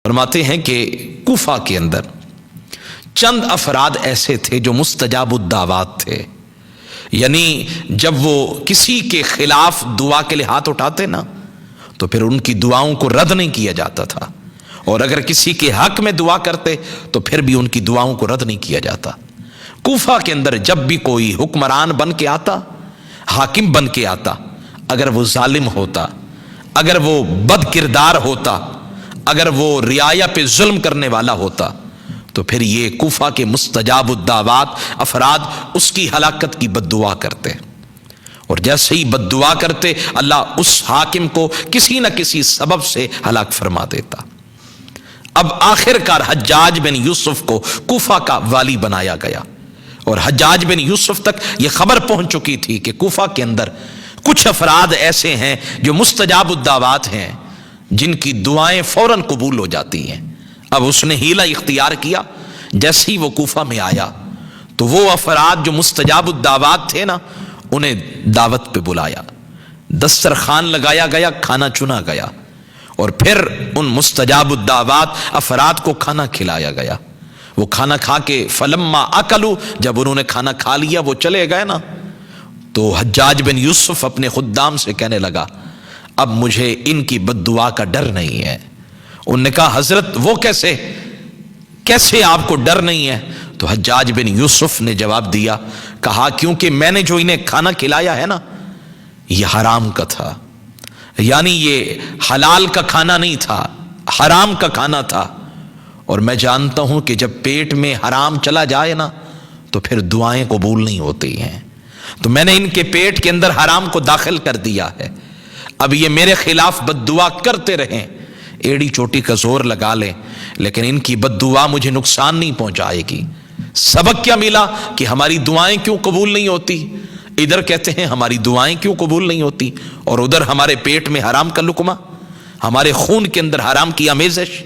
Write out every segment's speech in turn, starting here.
فرماتے ہیں کہ کوفہ کے اندر چند افراد ایسے تھے جو مستجاب الدعوات تھے، یعنی جب وہ کسی کے خلاف دعا کے لیے ہاتھ اٹھاتے نا تو پھر ان کی دعاؤں کو رد نہیں کیا جاتا تھا، اور اگر کسی کے حق میں دعا کرتے تو پھر بھی ان کی دعاؤں کو رد نہیں کیا جاتا۔ کوفہ کے اندر جب بھی کوئی حکمران بن کے آتا، حاکم بن کے آتا، اگر وہ ظالم ہوتا، اگر وہ بد کردار ہوتا، اگر وہ رعایا پہ ظلم کرنے والا ہوتا، تو پھر یہ کوفہ کے مستجاب الدعوات افراد اس کی ہلاکت کی بد دعا کرتے، اور جیسے ہی بد دعا کرتے اللہ اس حاکم کو کسی نہ کسی سبب سے ہلاک فرما دیتا۔ اب آخر کار حجاج بن یوسف کو کوفہ کا والی بنایا گیا، اور حجاج بن یوسف تک یہ خبر پہنچ چکی تھی کہ کوفہ کے اندر کچھ افراد ایسے ہیں جو مستجاب الدعوات ہیں، جن کی دعائیں فوراً قبول ہو جاتی ہیں۔ اب اس نے حیلہ اختیار کیا، جیسے ہی وہ کوفہ میں آیا تو وہ افراد جو مستجاب الدعوات تھے نا انہیں دعوت پہ بلایا، دسترخوان لگایا گیا، کھانا چنا گیا، اور پھر ان مستجاب الدعوات افراد کو کھانا کھلایا گیا۔ وہ کھانا کھا کے فلما اکلوا، جب انہوں نے کھانا کھا لیا وہ چلے گئے نا، تو حجاج بن یوسف اپنے خدام سے کہنے لگا اب مجھے ان کی بد دعا کا ڈر نہیں ہے۔ انہوں نے کہا حضرت وہ کیسے آپ کو ڈر نہیں ہے؟ تو حجاج بن یوسف نے جواب دیا، کہا کیونکہ میں نے جو انہیں کھانا کھلایا ہے نا یہ حرام کا تھا، یعنی یہ حلال کا کھانا نہیں تھا، حرام کا کھانا تھا، اور میں جانتا ہوں کہ جب پیٹ میں حرام چلا جائے نا تو پھر دعائیں قبول نہیں ہوتی ہیں، تو میں نے ان کے پیٹ کے اندر حرام کو داخل کر دیا ہے۔ اب یہ میرے خلاف بد دعا کرتے رہیں، ایڑی چوٹی کا زور لگا لیں، لیکن ان کی بد دعا مجھے نقصان نہیں پہنچائے گی۔ سبق کیا ملا کہ ہماری دعائیں کیوں قبول نہیں ہوتی؟ ادھر کہتے ہیں ہماری دعائیں کیوں قبول نہیں ہوتی، اور ادھر ہمارے پیٹ میں حرام کا لقمہ، ہمارے خون کے اندر حرام کی آمیزش،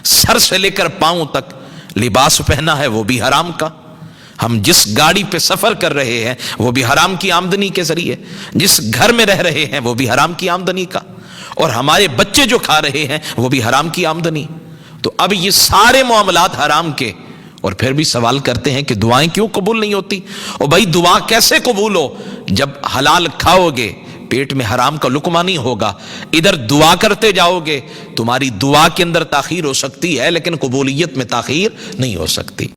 سر سے لے کر پاؤں تک لباس پہنا ہے وہ بھی حرام کا، ہم جس گاڑی پہ سفر کر رہے ہیں وہ بھی حرام کی آمدنی کے ذریعے، جس گھر میں رہ رہے ہیں وہ بھی حرام کی آمدنی کا، اور ہمارے بچے جو کھا رہے ہیں وہ بھی حرام کی آمدنی۔ تو اب یہ سارے معاملات حرام کے، اور پھر بھی سوال کرتے ہیں کہ دعائیں کیوں قبول نہیں ہوتی؟ اور بھائی دعا کیسے قبول ہو جب حلال کھاؤ گے پیٹ میں حرام کا لقمہ نہیں ہوگا، ادھر دعا کرتے جاؤ گے، تمہاری دعا کے اندر تاخیر ہو سکتی ہے لیکن قبولیت میں تاخیر نہیں ہو سکتی۔